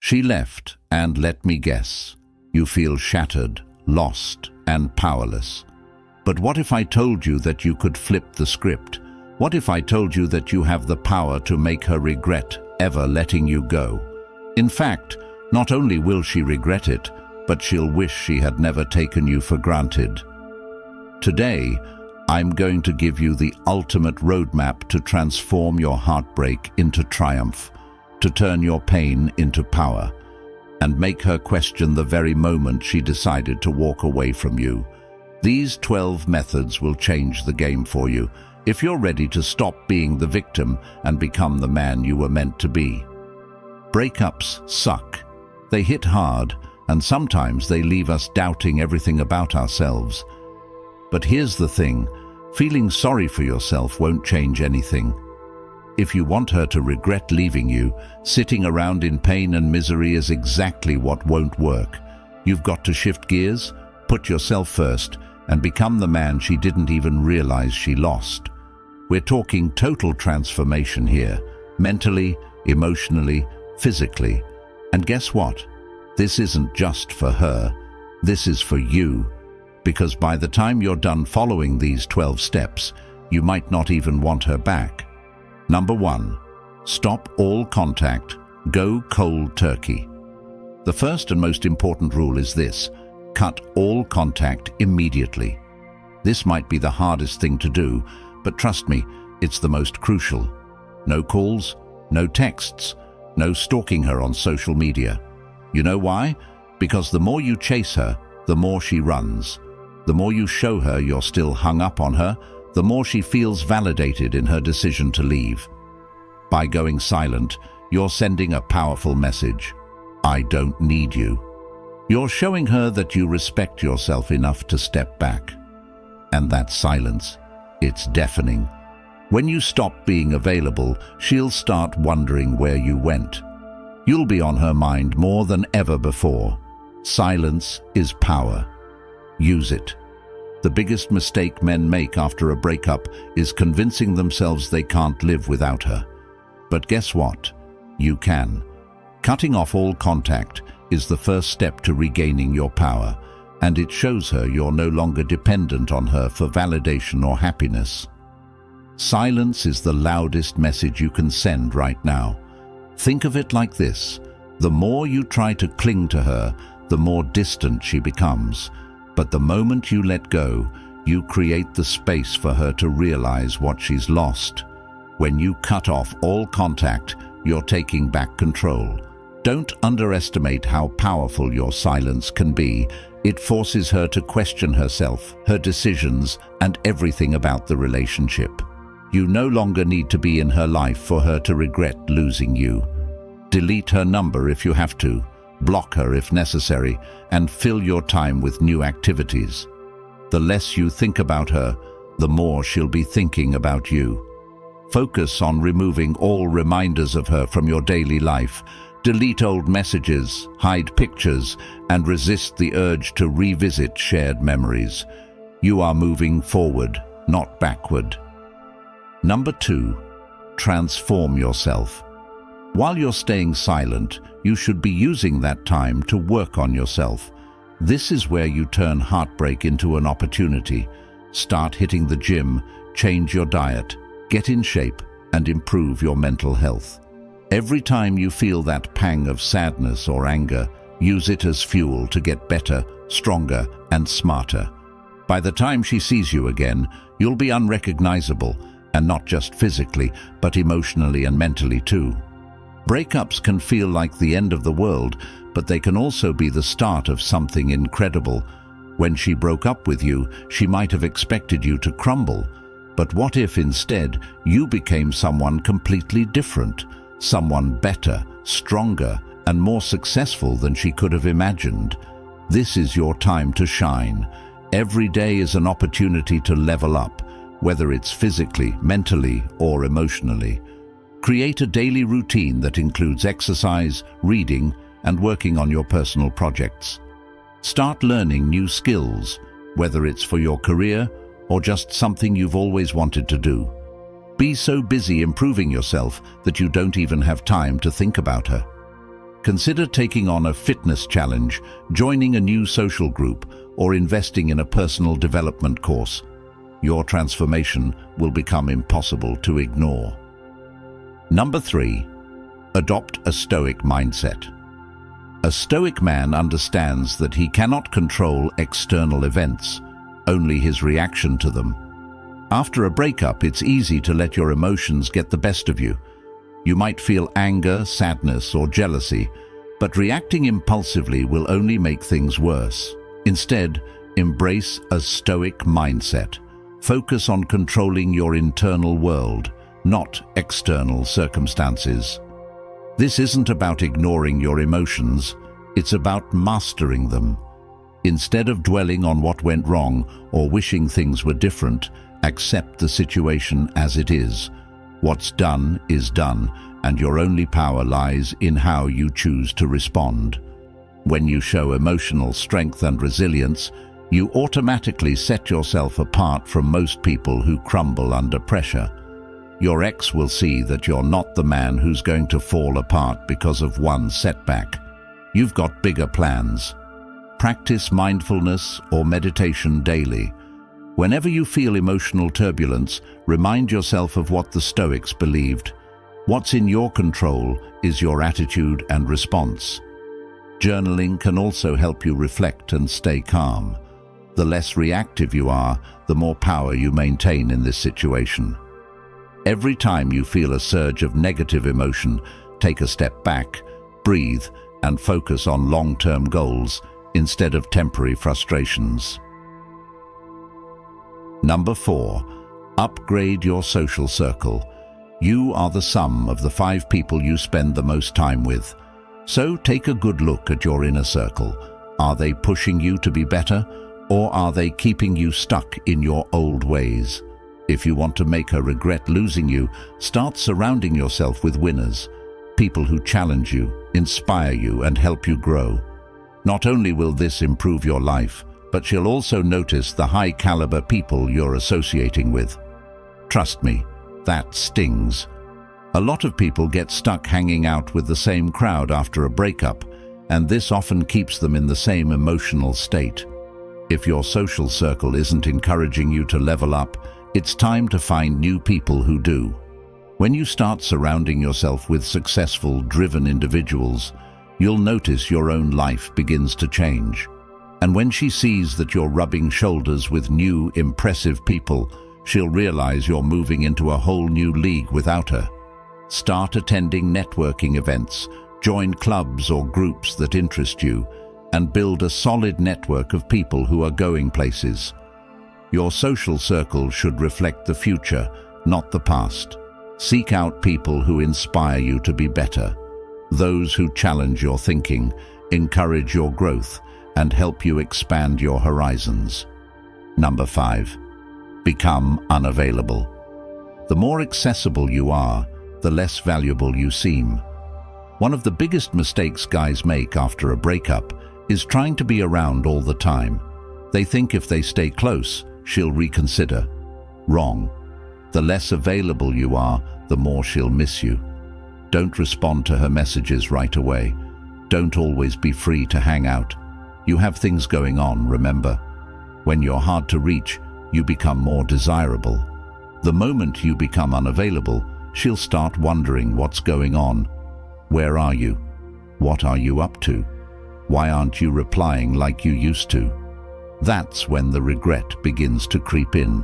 She left, and let me guess, you feel shattered, lost, and powerless. But what if I told you that you could flip the script? What if I told you that you have the power to make her regret ever letting you go? In fact, not only will she regret it, but she'll wish she had never taken you for granted. Today, I'm going to give you the ultimate roadmap to transform your heartbreak into triumph, to turn your pain into power, and make her question the very moment she decided to walk away from you. These 12 methods will change the game for you if you're ready to stop being the victim and become the man you were meant to be. Breakups suck. They hit hard, and sometimes they leave us doubting everything about ourselves. But here's the thing, feeling sorry for yourself won't change anything. If you want her to regret leaving you, sitting around in pain and misery is exactly what won't work. You've got to shift gears, put yourself first, and become the man she didn't even realize she lost. We're talking total transformation here, mentally, emotionally, physically. And guess what? This isn't just for her, this is for you. Because by the time you're done following these 12 steps, you might not even want her back. Number 1. Stop all contact. Go cold turkey. The first and most important rule is this: cut all contact immediately. This might be the hardest thing to do, but trust me, it's the most crucial. No calls, no texts, no stalking her on social media. You know why? Because the more you chase her, the more she runs. The more you show her you're still hung up on her, the more she feels validated in her decision to leave. By going silent, you're sending a powerful message. I don't need you. You're showing her that you respect yourself enough to step back. And that silence, it's deafening. When you stop being available, she'll start wondering where you went. You'll be on her mind more than ever before. Silence is power. Use it. The biggest mistake men make after a breakup is convincing themselves they can't live without her. But guess what? You can. Cutting off all contact is the first step to regaining your power, and it shows her you're no longer dependent on her for validation or happiness. Silence is the loudest message you can send right now. Think of it like this: the more you try to cling to her, the more distant she becomes. But the moment you let go, you create the space for her to realize what she's lost. When you cut off all contact, you're taking back control. Don't underestimate how powerful your silence can be. It forces her to question herself, her decisions, and everything about the relationship. You no longer need to be in her life for her to regret losing you. Delete her number if you have to. Block her if necessary, and fill your time with new activities. The less you think about her, the more she'll be thinking about you. Focus on removing all reminders of her from your daily life. Delete old messages, hide pictures, and resist the urge to revisit shared memories. You are moving forward, not backward. Number 2. Transform yourself. While you're staying silent, you should be using that time to work on yourself. This is where you turn heartbreak into an opportunity. Start hitting the gym, change your diet, get in shape, and improve your mental health. Every time you feel that pang of sadness or anger, use it as fuel to get better, stronger, and smarter. By the time she sees you again, you'll be unrecognizable, and not just physically, but emotionally and mentally too. Breakups can feel like the end of the world, but they can also be the start of something incredible. When she broke up with you, she might have expected you to crumble. But what if instead you became someone completely different, someone better, stronger, and more successful than she could have imagined? This is your time to shine. Every day is an opportunity to level up, whether it's physically, mentally, or emotionally. Create a daily routine that includes exercise, reading, and working on your personal projects. Start learning new skills, whether it's for your career or just something you've always wanted to do. Be so busy improving yourself that you don't even have time to think about her. Consider taking on a fitness challenge, joining a new social group, or investing in a personal development course. Your transformation will become impossible to ignore. Number 3. Adopt a Stoic mindset. A Stoic man understands that he cannot control external events, only his reaction to them. After a breakup, it's easy to let your emotions get the best of you. You might feel anger, sadness, or jealousy, but reacting impulsively will only make things worse. Instead, embrace a Stoic mindset. Focus on controlling your internal world, not external circumstances. This isn't about ignoring your emotions, it's about mastering them. Instead of dwelling on what went wrong or wishing things were different, accept the situation as it is. What's done is done, and your only power lies in how you choose to respond. When you show emotional strength and resilience, you automatically set yourself apart from most people who crumble under pressure. Your ex will see that you're not the man who's going to fall apart because of one setback. You've got bigger plans. Practice mindfulness or meditation daily. Whenever you feel emotional turbulence, remind yourself of what the Stoics believed. What's in your control is your attitude and response. Journaling can also help you reflect and stay calm. The less reactive you are, the more power you maintain in this situation. Every time you feel a surge of negative emotion, take a step back, breathe, and focus on long-term goals instead of temporary frustrations. Number 4. Upgrade your social circle. You are the sum of the 5 people you spend the most time with. So take a good look at your inner circle. Are they pushing you to be better, or are they keeping you stuck in your old ways? If you want to make her regret losing you, start surrounding yourself with winners, people who challenge you, inspire you, and help you grow. Not only will this improve your life, but she'll also notice the high-caliber people you're associating with. Trust me, that stings. A lot of people get stuck hanging out with the same crowd after a breakup, and this often keeps them in the same emotional state. If your social circle isn't encouraging you to level up, it's time to find new people who do. When you start surrounding yourself with successful, driven individuals, you'll notice your own life begins to change. And when she sees that you're rubbing shoulders with new, impressive people, she'll realize you're moving into a whole new league without her. Start attending networking events, join clubs or groups that interest you, and build a solid network of people who are going places. Your social circle should reflect the future, not the past. Seek out people who inspire you to be better, those who challenge your thinking, encourage your growth, and help you expand your horizons. Number 5. Become unavailable. The more accessible you are, the less valuable you seem. One of the biggest mistakes guys make after a breakup is trying to be around all the time. They think if they stay close, she'll reconsider. Wrong. The less available you are, the more she'll miss you. Don't respond to her messages right away. Don't always be free to hang out. You have things going on, remember. When you're hard to reach, you become more desirable. The moment you become unavailable, she'll start wondering what's going on. Where are you? What are you up to? Why aren't you replying like you used to? That's when the regret begins to creep in.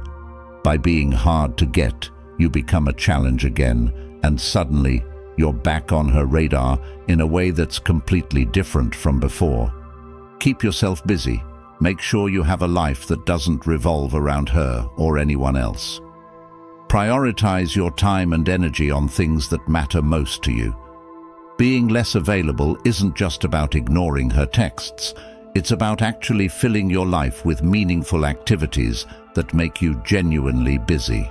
By being hard to get, you become a challenge again, and suddenly you're back on her radar in a way that's completely different from before. Keep yourself busy. Make sure you have a life that doesn't revolve around her or anyone else. Prioritize your time and energy on things that matter most to you. Being less available isn't just about ignoring her texts. It's about actually filling your life with meaningful activities that make you genuinely busy.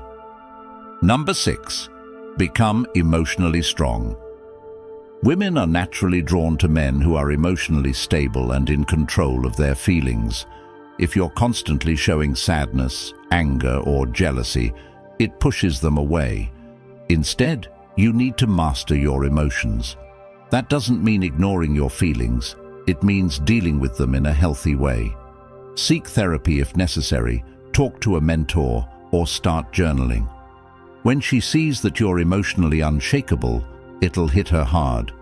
Number 6. Become emotionally strong. Women are naturally drawn to men who are emotionally stable and in control of their feelings. If you're constantly showing sadness, anger, or jealousy, it pushes them away. Instead, you need to master your emotions. That doesn't mean ignoring your feelings. It means dealing with them in a healthy way. Seek therapy if necessary, talk to a mentor, or start journaling. When she sees that you're emotionally unshakable, it'll hit her hard.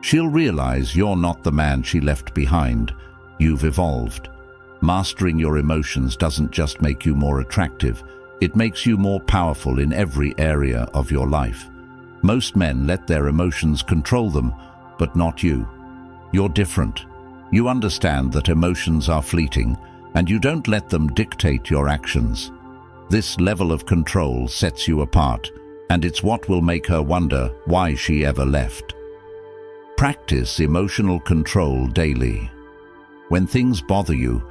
She'll realize you're not the man she left behind. You've evolved. Mastering your emotions doesn't just make you more attractive, it makes you more powerful in every area of your life. Most men let their emotions control them, but not you. You're different. You understand that emotions are fleeting, and you don't let them dictate your actions. This level of control sets you apart, and it's what will make her wonder why she ever left. Practice emotional control daily. When things bother you,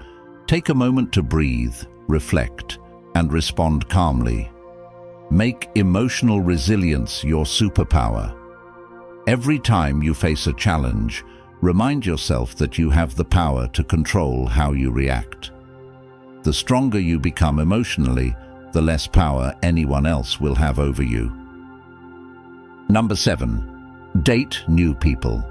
take a moment to breathe, reflect, and respond calmly. Make emotional resilience your superpower. Every time you face a challenge, remind yourself that you have the power to control how you react. The stronger you become emotionally, the less power anyone else will have over you. Number 7. Date new people.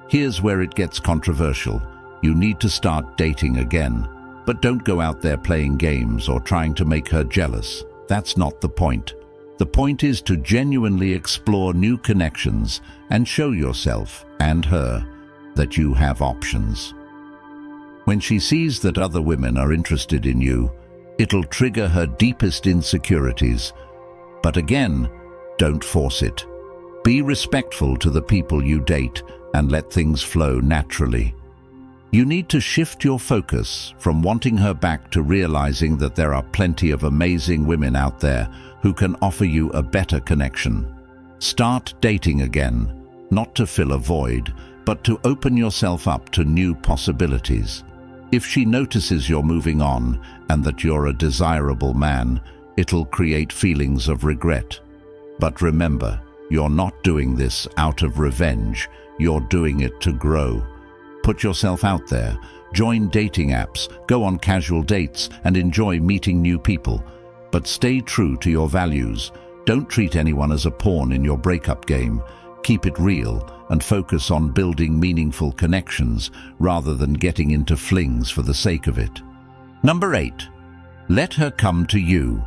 Here's where it gets controversial. You need to start dating again. But don't go out there playing games or trying to make her jealous. That's not the point. The point is to genuinely explore new connections and show yourself and her that you have options. When she sees that other women are interested in you, it'll trigger her deepest insecurities. But again, don't force it. Be respectful to the people you date and let things flow naturally. You need to shift your focus from wanting her back to realizing that there are plenty of amazing women out there who can offer you a better connection. Start dating again, not to fill a void, but to open yourself up to new possibilities. If she notices you're moving on and that you're a desirable man, it'll create feelings of regret. But remember, you're not doing this out of revenge, you're doing it to grow. Put yourself out there, join dating apps, go on casual dates, and enjoy meeting new people. But stay true to your values. Don't treat anyone as a pawn in your breakup game. Keep it real and focus on building meaningful connections rather than getting into flings for the sake of it. Number 8. Let her come to you.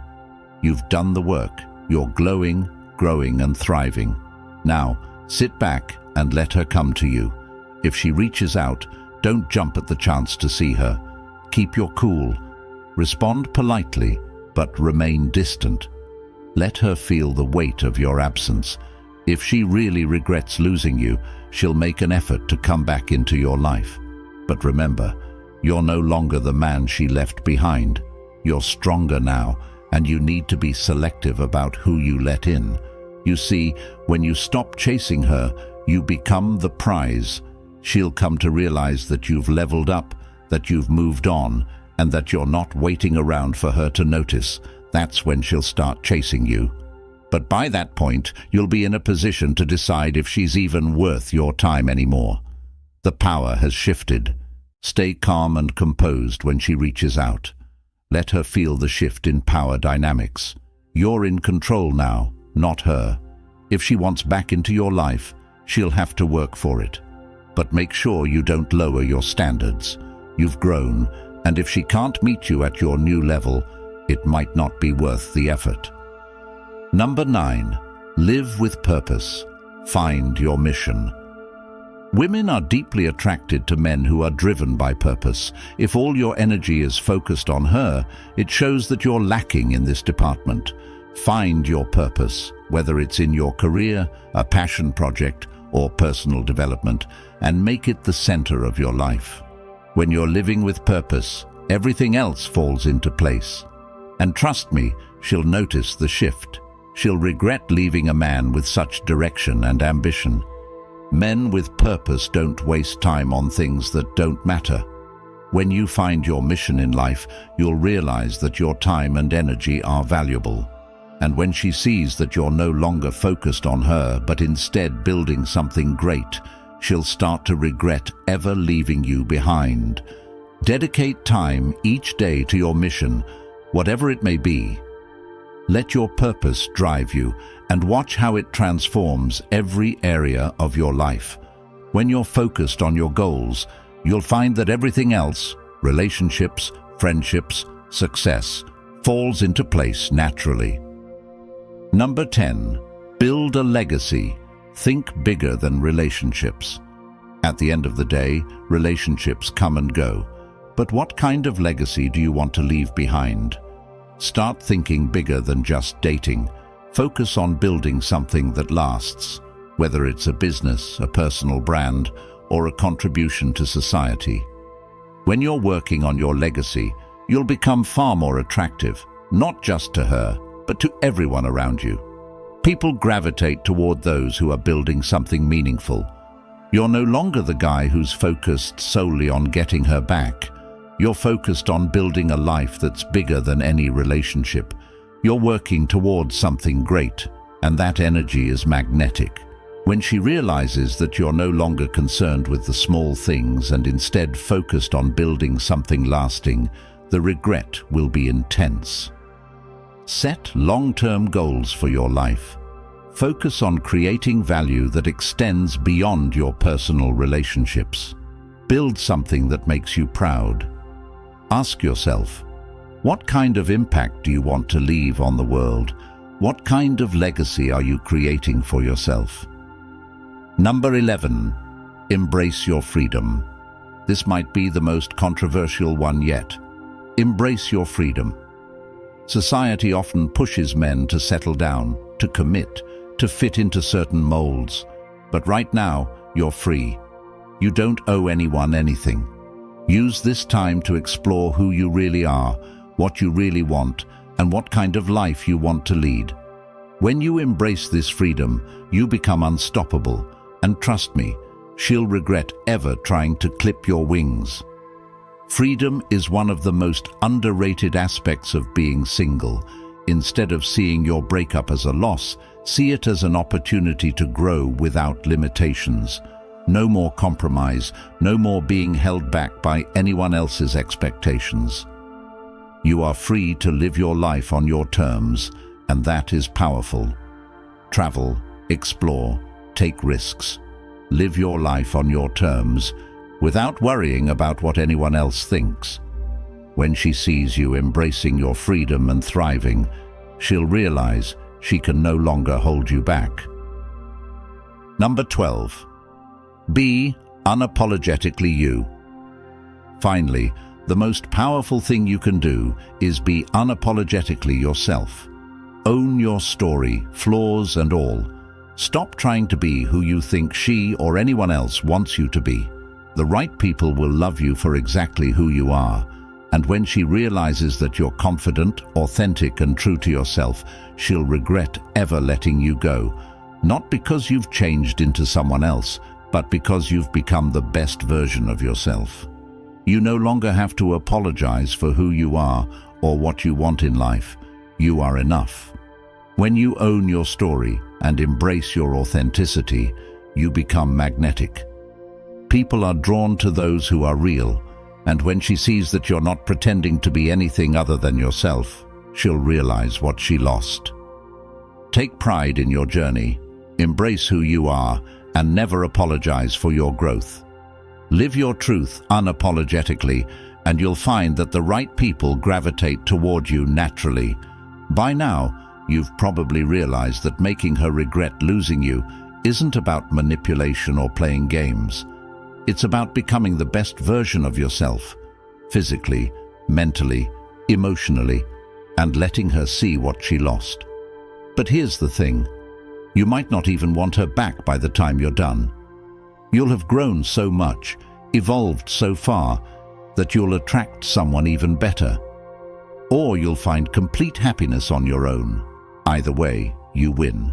You've done the work. You're glowing, growing, and thriving. Now, sit back and let her come to you. If she reaches out, don't jump at the chance to see her. Keep your cool. Respond politely, but remain distant. Let her feel the weight of your absence. If she really regrets losing you, she'll make an effort to come back into your life. But remember, you're no longer the man she left behind. You're stronger now, and you need to be selective about who you let in. You see, when you stop chasing her, you become the prize. She'll come to realize that you've leveled up, that you've moved on, and that you're not waiting around for her to notice. That's when she'll start chasing you. But by that point, you'll be in a position to decide if she's even worth your time anymore. The power has shifted. Stay calm and composed when she reaches out. Let her feel the shift in power dynamics. You're in control now, not her. If she wants back into your life, she'll have to work for it. But make sure you don't lower your standards. You've grown, and if she can't meet you at your new level, it might not be worth the effort. Number 9. Live with purpose. Find your mission. Women are deeply attracted to men who are driven by purpose. If all your energy is focused on her, it shows that you're lacking in this department. Find your purpose, whether it's in your career, a passion project, or personal development, and make it the center of your life. When you're living with purpose, everything else falls into place. And trust me, she'll notice the shift. She'll regret leaving a man with such direction and ambition. Men with purpose don't waste time on things that don't matter. When you find your mission in life, you'll realize that your time and energy are valuable. And when she sees that you're no longer focused on her, but instead building something great, she'll start to regret ever leaving you behind. Dedicate time each day to your mission, whatever it may be. Let your purpose drive you, and watch how it transforms every area of your life. When you're focused on your goals, you'll find that everything else, relationships, friendships, success, falls into place naturally. Number 10. Build a legacy. Think bigger than relationships. At the end of the day, relationships come and go. But what kind of legacy do you want to leave behind? Start thinking bigger than just dating. Focus on building something that lasts, whether it's a business, a personal brand, or a contribution to society. When you're working on your legacy, you'll become far more attractive, not just to her, but to everyone around you. People gravitate toward those who are building something meaningful. You're no longer the guy who's focused solely on getting her back. You're focused on building a life that's bigger than any relationship. You're working towards something great, and that energy is magnetic. When she realizes that you're no longer concerned with the small things and instead focused on building something lasting, the regret will be intense. Set long-term goals for your life. Focus on creating value that extends beyond your personal relationships. Build something that makes you proud. Ask yourself, what kind of impact do you want to leave on the world? What kind of legacy are you creating for yourself? Number 11. Embrace your freedom. This might be the most controversial one yet. Embrace your freedom. Society often pushes men to settle down, to commit, to fit into certain molds. But right now, you're free. You don't owe anyone anything. Use this time to explore who you really are, what you really want, and what kind of life you want to lead. When you embrace this freedom, you become unstoppable, and trust me, she'll regret ever trying to clip your wings. Freedom is one of the most underrated aspects of being single. Instead of seeing your breakup as a loss, see it as an opportunity to grow without limitations. No more compromise, no more being held back by anyone else's expectations. You are free to live your life on your terms, and that is powerful. Travel, explore, take risks. Live your life on your terms, without worrying about what anyone else thinks. When she sees you embracing your freedom and thriving, she'll realize she can no longer hold you back. Number 12. Be unapologetically you. Finally, the most powerful thing you can do is be unapologetically yourself. Own your story, flaws and all. Stop trying to be who you think she or anyone else wants you to be. The right people will love you for exactly who you are, and when she realizes that you're confident, authentic and true to yourself, she'll regret ever letting you go, not because you've changed into someone else, but because you've become the best version of yourself. You no longer have to apologize for who you are or what you want in life. You are enough. When you own your story and embrace your authenticity, you become magnetic. People are drawn to those who are real, and when she sees that you're not pretending to be anything other than yourself, she'll realize what she lost. Take pride in your journey, embrace who you are, and never apologize for your growth. Live your truth unapologetically, and you'll find that the right people gravitate toward you naturally. By now, you've probably realized that making her regret losing you isn't about manipulation or playing games. It's about becoming the best version of yourself, physically, mentally, emotionally, and letting her see what she lost. But here's the thing. You might not even want her back by the time you're done. You'll have grown so much, evolved so far, that you'll attract someone even better. Or you'll find complete happiness on your own. Either way, you win.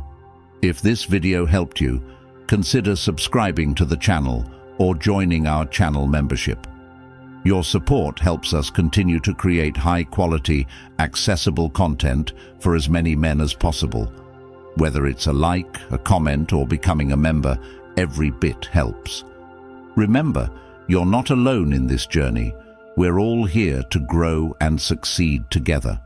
If this video helped you, consider subscribing to the channel or joining our channel membership. Your support helps us continue to create high-quality, accessible content for as many men as possible. Whether it's a like, a comment, or becoming a member, every bit helps. Remember, you're not alone in this journey. We're all here to grow and succeed together.